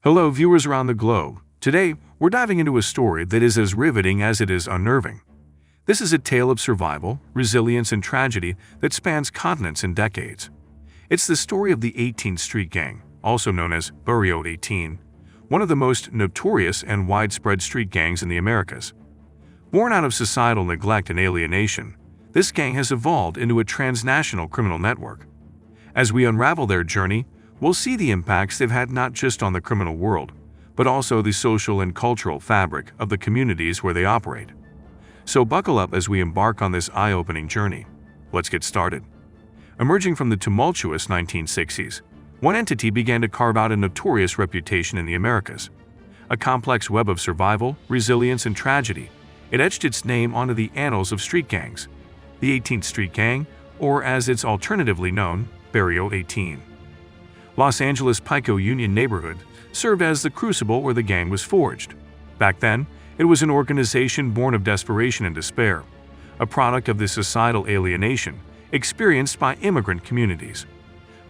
Hello, viewers around the globe. Today, we're diving into a story that is as riveting as it is unnerving. This is a tale of survival, resilience, and tragedy that spans continents and decades. It's the story of the 18th Street Gang, also known as Barrio 18, one of the most notorious and widespread street gangs in the Americas. Born out of societal neglect and alienation, this gang has evolved into a transnational criminal network. As we unravel their journey, we'll see the impacts they've had not just on the criminal world, but also the social and cultural fabric of the communities where they operate. So buckle up as we embark on this eye-opening journey. Let's get started. Emerging from the tumultuous 1960s, one entity began to carve out a notorious reputation in the Americas. A complex web of survival, resilience, and tragedy, it etched its name onto the annals of street gangs. The 18th Street Gang, or as it's alternatively known, Barrio 18. Los Angeles' Pico Union neighborhood served as the crucible where the gang was forged. Back then, it was an organization born of desperation and despair, a product of the societal alienation experienced by immigrant communities.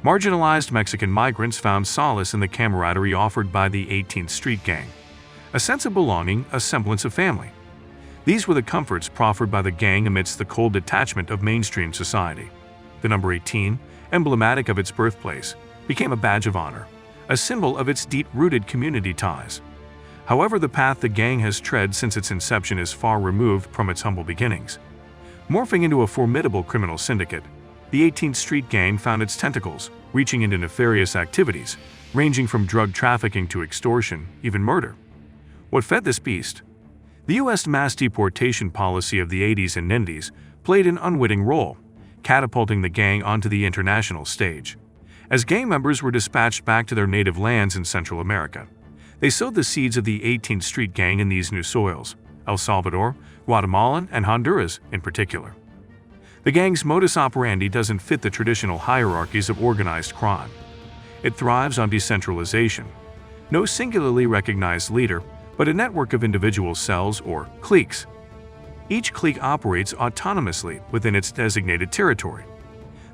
Marginalized Mexican migrants found solace in the camaraderie offered by the 18th Street Gang, a sense of belonging, a semblance of family. These were the comforts proffered by the gang amidst the cold detachment of mainstream society. The number 18, emblematic of its birthplace, became a badge of honor, a symbol of its deep-rooted community ties. However, the path the gang has tread since its inception is far removed from its humble beginnings. Morphing into a formidable criminal syndicate, the 18th Street Gang found its tentacles, reaching into nefarious activities, ranging from drug trafficking to extortion, even murder. What fed this beast? The U.S. mass deportation policy of the 80s and 90s played an unwitting role, catapulting the gang onto the international stage. As gang members were dispatched back to their native lands in Central America, they sowed the seeds of the 18th Street Gang in these new soils, El Salvador, Guatemala, and Honduras in particular. The gang's modus operandi doesn't fit the traditional hierarchies of organized crime. It thrives on decentralization. No singularly recognized leader, but a network of individual cells or cliques. Each clique operates autonomously within its designated territory.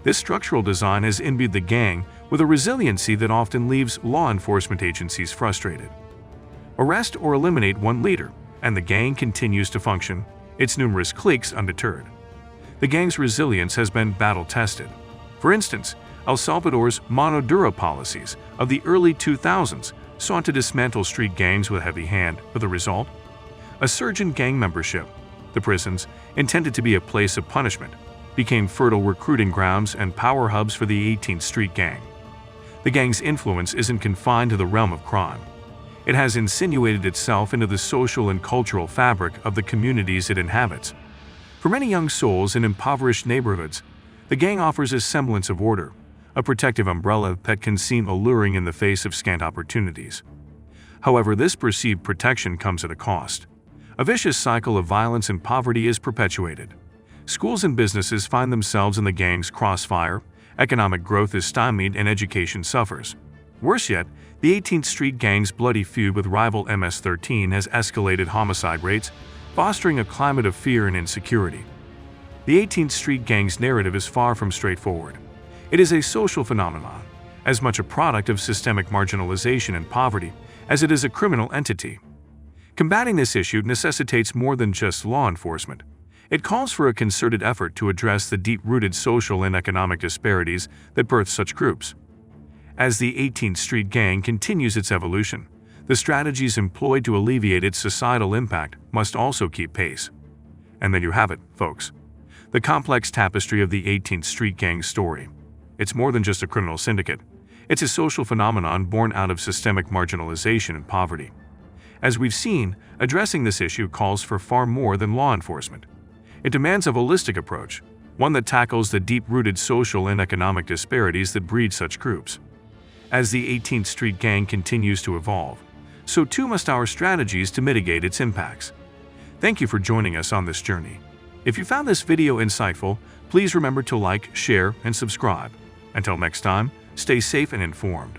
This structural design has imbued the gang with a resiliency that often leaves law enforcement agencies frustrated. Arrest or eliminate one leader, and the gang continues to function, its numerous cliques undeterred. The gang's resilience has been battle-tested. For instance, El Salvador's mano dura policies of the early 2000s sought to dismantle street gangs with a heavy hand, with the result? A surge in gang membership. The prisons, intended to be a place of punishment, became fertile recruiting grounds and power hubs for the 18th Street Gang. The gang's influence isn't confined to the realm of crime. It has insinuated itself into the social and cultural fabric of the communities it inhabits. For many young souls in impoverished neighborhoods, the gang offers a semblance of order, a protective umbrella that can seem alluring in the face of scant opportunities. However, this perceived protection comes at a cost. A vicious cycle of violence and poverty is perpetuated. Schools and businesses find themselves in the gang's crossfire, economic growth is stymied, and education suffers. Worse yet, the 18th Street Gang's bloody feud with rival MS-13 has escalated homicide rates, fostering a climate of fear and insecurity. The 18th Street Gang's narrative is far from straightforward. It is a social phenomenon, as much a product of systemic marginalization and poverty as it is a criminal entity. Combating this issue necessitates more than just law enforcement. It calls for a concerted effort to address the deep-rooted social and economic disparities that birth such groups. As the 18th Street Gang continues its evolution, the strategies employed to alleviate its societal impact must also keep pace. And then you have it, folks. The complex tapestry of the 18th Street Gang's story. It's more than just a criminal syndicate. It's a social phenomenon born out of systemic marginalization and poverty. As we've seen, addressing this issue calls for far more than law enforcement. It demands a holistic approach, one that tackles the deep-rooted social and economic disparities that breed such groups. As the 18th Street Gang continues to evolve, so too must our strategies to mitigate its impacts. Thank you for joining us on this journey. If you found this video insightful, please remember to like, share, and subscribe. Until next time, stay safe and informed.